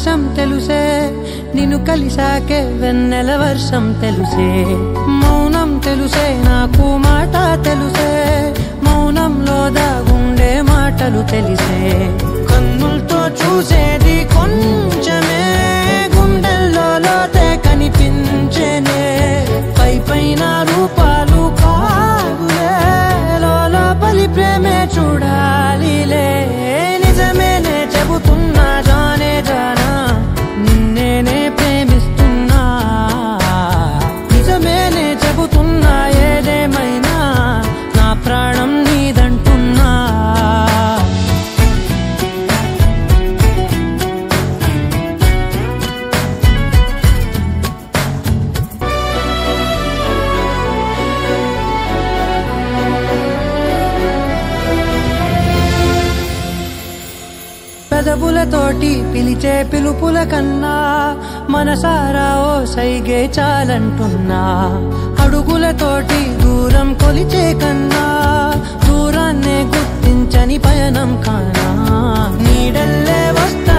ఆకాశం తెలుసే నిన్ను కలిసాకే వెన్నెల వర్షం తెలుసే మౌనం తెలుసే నాకు మాట తెలుసే మౌనంలో దాగుండే మాటలు తెలిసే కన్నులతో చూసేది కొంచెమే గుండెల్లో లోతే కనిపించేనే పై పైన రూపాలు కాదులే లోపలి ప్రేమే చూడాలిలే నిజమేనే చెబుతున్నా జానే జానా నిన్నేనే ప్రేమిస్తున్నా నిజమేనే చెబుతున్నా ఏదేమైనా నా ప్రాణం నీదంటున్నా పెదవులతోటి పిలిచే పిలుపుల కన్నా మనసారా ఓ సైగే చాలంటున్నా అడుగులతోటి దూరం కొలిచే కన్నా దూరాన్నే గుర్తించని పయనం కానా నీడల్లే వస్తా